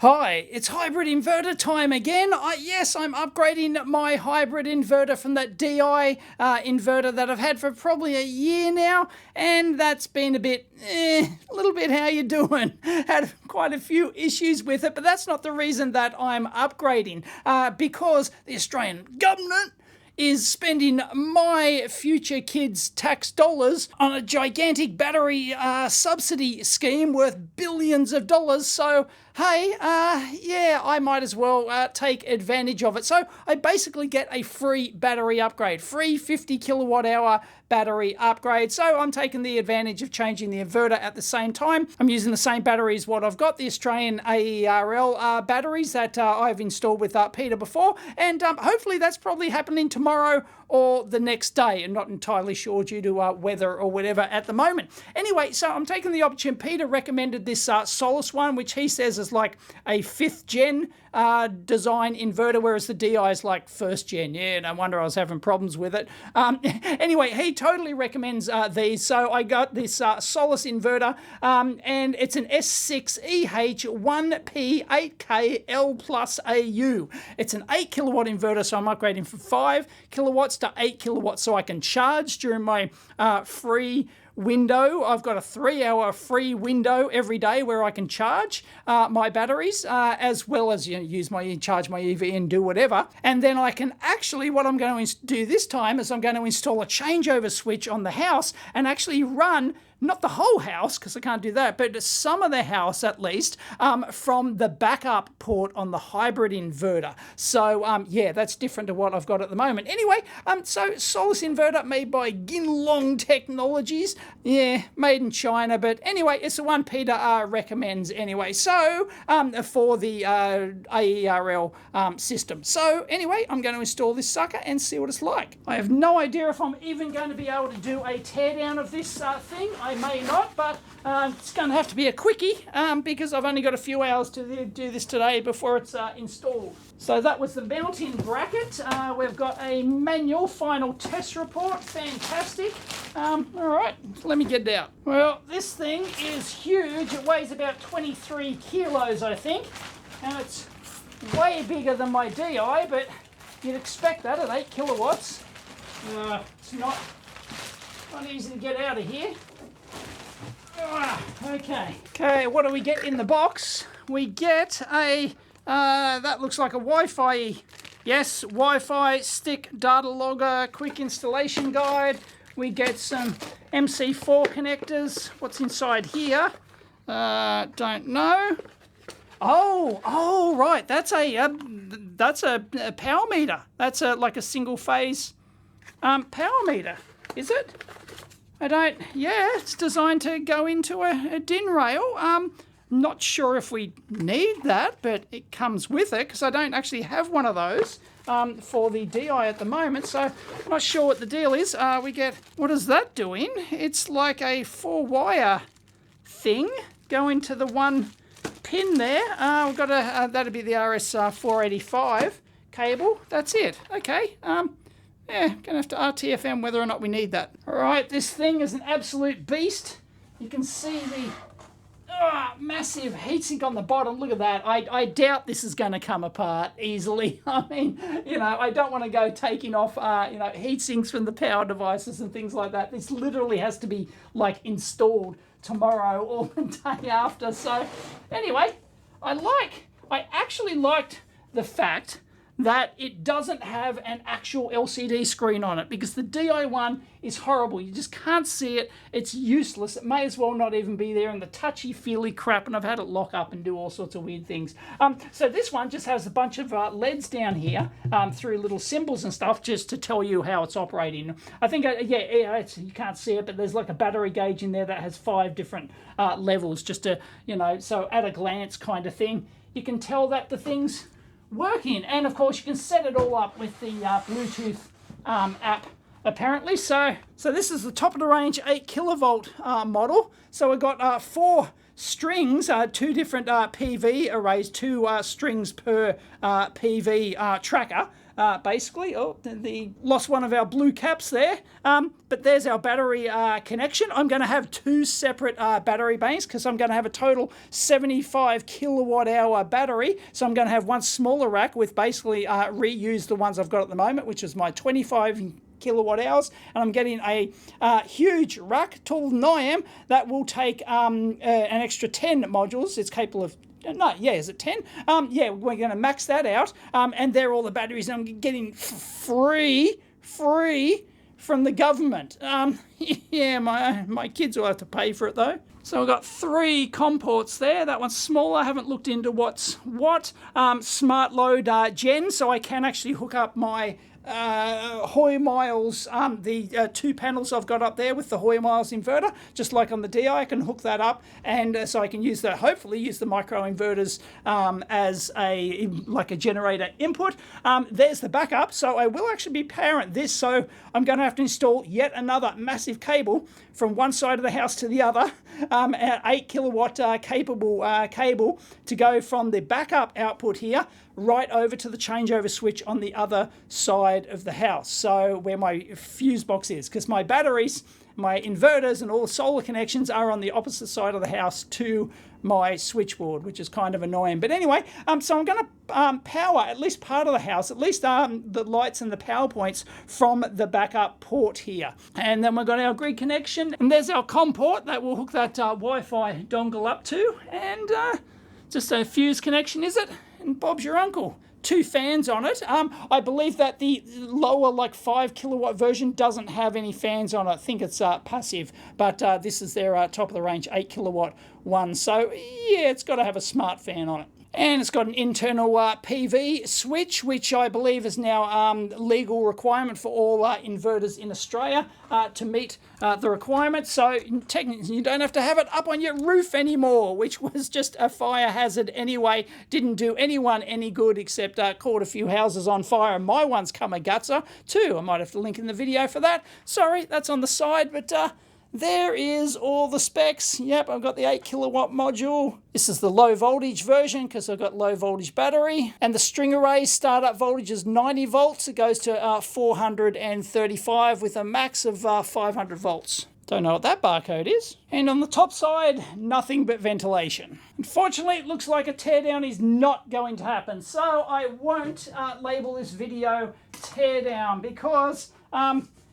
Hi, it's hybrid inverter time again. Yes, I'm upgrading my hybrid inverter from that Deye inverter that I've had for probably a year now, and that's been a little bit how you doing. Had quite a few issues with it, but that's not the reason that I'm upgrading, because the Australian government is spending my future kids' tax dollars on a gigantic battery subsidy scheme worth billions of dollars. So, hey, yeah, I might as well take advantage of it. So I basically get a free battery upgrade, free 50 kilowatt hour battery upgrade. So I'm taking the advantage of changing the inverter at the same time. I'm using the same batteries what I've got, the Australian AERL batteries that I've installed with Peter before, and hopefully that's probably happening tomorrow or the next day. I'm not entirely sure due to weather or whatever at the moment. Anyway, so I'm taking the option. Peter recommended this Solis one, which he says is like a 5th gen design inverter, whereas the Deye is like 1st gen. Yeah, no wonder I was having problems with it. Anyway, he totally recommends these. So I got this Solis inverter, and it's an S6EH1P8KL plus AU. It's an 8 kilowatt inverter, so I'm upgrading from 5 kilowatts to 8 kilowatts so I can charge during my free window. I've got a 3-hour free window every day where I can charge my batteries, as well as charge my EV and do whatever. And then I can actually, what I'm going to do this time is I'm going to install a changeover switch on the house and actually run not the whole house, because I can't do that, but some of the house at least, from the backup port on the hybrid inverter. So, yeah, that's different to what I've got at the moment. Anyway, so Solis inverter made by Ginlong Technologies. Yeah, made in China, but anyway, it's the one Peter recommends anyway. So, for the AERL system. So, anyway, I'm going to install this sucker and see what it's like. I have no idea if I'm even going to be able to do a teardown of this thing. I may not, but it's going to have to be a quickie because I've only got a few hours to do this today before it's installed. So that was the mounting bracket. We've got a manual final test report. Fantastic. All right, let me get it out. Well, this thing is huge. It weighs about 23 kilos, I think, and it's way bigger than my Deye, but you'd expect that at 8 kilowatts. It's not easy to get out of here. Okay, what do we get in the box? We get a, that looks like a Wi-Fi, yes, Wi-Fi stick data logger, quick installation guide. We get some MC4 connectors. What's inside here? Don't know. Oh, right, that's a power meter. That's like a single phase power meter, is it? Yeah, it's designed to go into a DIN rail. Not sure if we need that, but it comes with it because I don't actually have one of those for the Deye at the moment, so I'm not sure what the deal is. We get, what is that doing? It's like a 4-wire thing going to the one pin there. We've got that'd be the RS485 cable. That's it. Okay. Yeah, gonna have to RTFM whether or not we need that. All right, this thing is an absolute beast. You can see the massive heatsink on the bottom. Look at that. I doubt this is going to come apart easily. I mean, I don't want to go taking off, heatsinks from the power devices and things like that. This literally has to be like installed tomorrow or the day after. So anyway, I actually liked the fact that it doesn't have an actual LCD screen on it, because the Deye one is horrible. You just can't see it. It's useless. It may as well not even be there, and the touchy-feely crap, and I've had it lock up and do all sorts of weird things. So this one just has a bunch of LEDs down here through little symbols and stuff just to tell you how it's operating. I think, you can't see it, but there's like a battery gauge in there that has 5 different levels just to, so at a glance kind of thing. You can tell that the thing's working, and of course you can set it all up with the Bluetooth app apparently. So this is the top of the range 8 kilovolt model. So we've got 4 strings, 2 different PV arrays, 2 strings per PV tracker. Basically, lost one of our blue caps there, but there's our battery connection. I'm going to have 2 separate battery banks because I'm going to have a total 75 kilowatt hour battery. So I'm going to have one smaller rack with basically reuse the ones I've got at the moment, which is my 25 kilowatt hours, and I'm getting a huge rack, taller than I am, that will take an extra 10 modules. It's capable of is it 10? Yeah, we're going to max that out, and they're all the batteries I'm getting free from the government. Yeah, my kids will have to pay for it though. So I've got 3 COM ports there. That one's smaller. I haven't looked into what's what. Smart load gen, so I can actually hook up my Hoy Miles, the 2 panels I've got up there with the Hoy Miles inverter, just like on the Deye, I can hook that up, and so I can use that, hopefully use the micro inverters as like a generator input. There's the backup, so I will actually be powering this, so I'm going to have to install yet another massive cable from one side of the house to the other, an 8 kilowatt capable cable to go from the backup output here right over to the changeover switch on the other side of the house, so where my fuse box is, because my batteries, my inverters and all the solar connections are on the opposite side of the house to my switchboard, which is kind of annoying. But anyway, so I'm going to power at least part of the house, at least the lights and the power points from the backup port here. And then we've got our grid connection, and there's our COM port that will hook that Wi-Fi dongle up to, and just a fuse connection, is it? And Bob's your uncle. 2 fans on it. I believe that the lower, like 5 kilowatt version doesn't have any fans on it. I think it's passive, but this is their top of the range 8 kilowatt one. So yeah, it's got to have a smart fan on it. And it's got an internal PV switch, which I believe is now legal requirement for all inverters in Australia to meet the requirements. So technically you don't have to have it up on your roof anymore, which was just a fire hazard anyway. Didn't do anyone any good except caught a few houses on fire. And my one's come a gutser too. I might have to link in the video for that. Sorry, that's on the side, but there is all the specs. Yep, I've got the 8 kilowatt module. This is the low voltage version because I've got low voltage battery. And the string array startup voltage is 90 volts. It goes to 435 with a max of 500 volts. Don't know what that barcode is. And on the top side, nothing but ventilation. Unfortunately, it looks like a teardown is not going to happen. So I won't label this video teardown because,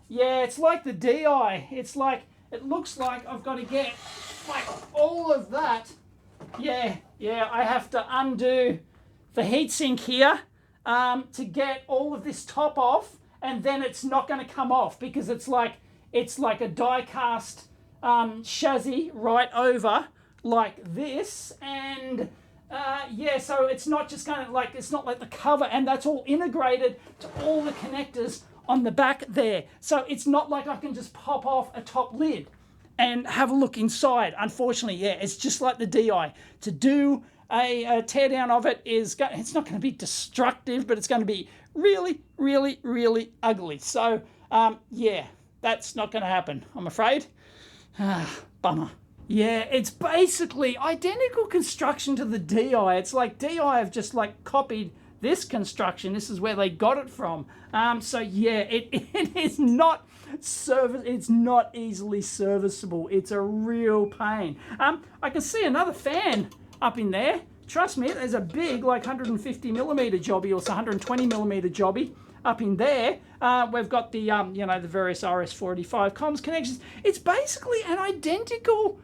yeah, it's like the Deye. It's like, it looks like I've got to get like all of that. Yeah, I have to undo the heatsink here to get all of this top off, and then it's not going to come off because it's like a die cast chassis right over like this, and yeah, so it's not just going to like, it's not like the cover, and that's all integrated to all the connectors on the back there. So it's not like I can just pop off a top lid and have a look inside. Unfortunately, yeah, it's just like the Deye. To do a teardown of it is, it's not going to be destructive, but it's going to be really, really, really ugly. So yeah, that's not going to happen, I'm afraid. Bummer. Yeah, it's basically identical construction to the Deye. It's like Deye have just like copied this construction. This is where they got it from. So yeah, it is not it's not easily serviceable. It's a real pain. I can see another fan up in there. Trust me, there's a big like 150 millimeter jobby or 120 millimeter jobby up in there. We've got the you know, the various RS485 comms connections. It's basically an identical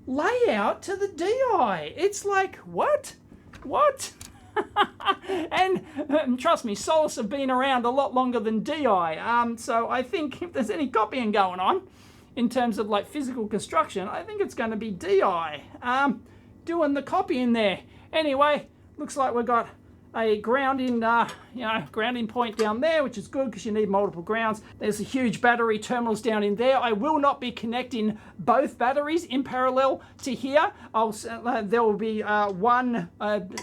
layout to the Deye. It's like, what? And trust me, Solis have been around a lot longer than Deye. So I think if there's any copying going on in terms of like physical construction, I think it's going to be Deye doing the copying there. Anyway, looks like we've got a grounding, grounding point down there, which is good because you need multiple grounds. There's a huge battery terminals down in there. I will not be connecting both batteries in parallel to here. There will be one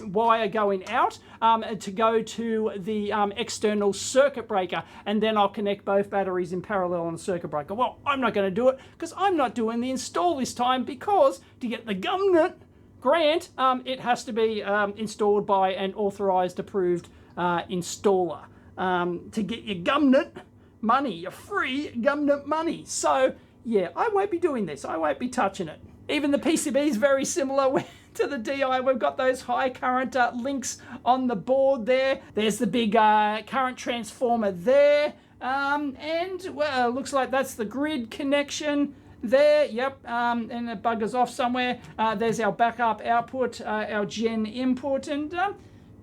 wire going out to go to the external circuit breaker, and then I'll connect both batteries in parallel on the circuit breaker. Well, I'm not going to do it because I'm not doing the install this time, because to get the government grant, it has to be installed by an authorized, approved installer to get your government money, your free government money. So yeah, I won't be doing this. I won't be touching it. Even the PCB is very similar to the Deye. We've got those high current links on the board there. There's the big current transformer there. And well, looks like that's the grid connection there. Yep, and it buggers off somewhere. There's our backup output, our gen input, and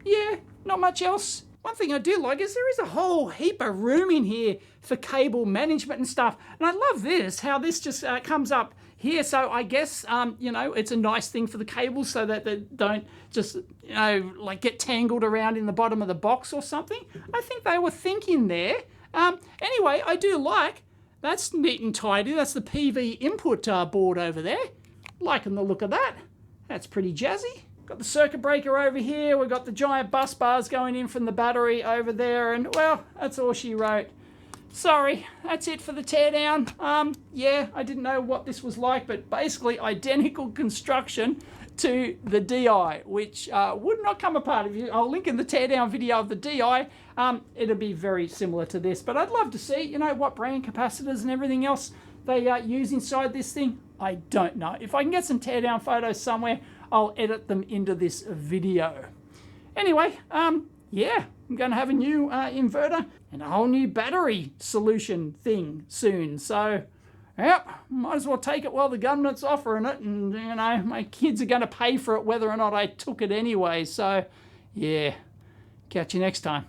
yeah, not much else. One thing I do like is there is a whole heap of room in here for cable management and stuff. And I love this, how this just comes up here. So I guess, it's a nice thing for the cables so that they don't just, like get tangled around in the bottom of the box or something. I think they were thinking there. Anyway, I do like, that's neat and tidy. That's the PV input board over there. Liking the look of that. That's pretty jazzy. Got the circuit breaker over here. We've got the giant bus bars going in from the battery over there. And, well, that's all she wrote. Sorry, that's it for the teardown. Yeah, I didn't know what this was like, but basically identical construction to the Deye, which would not come apart. I'll link in the teardown video of the Deye. It'll be very similar to this, but I'd love to see, what brand capacitors and everything else they use inside this thing. I don't know. If I can get some teardown photos somewhere, I'll edit them into this video. Anyway, yeah, I'm going to have a new inverter and a whole new battery solution thing soon. So, yep, might as well take it while the government's offering it, and, my kids are going to pay for it whether or not I took it anyway. So, yeah, catch you next time.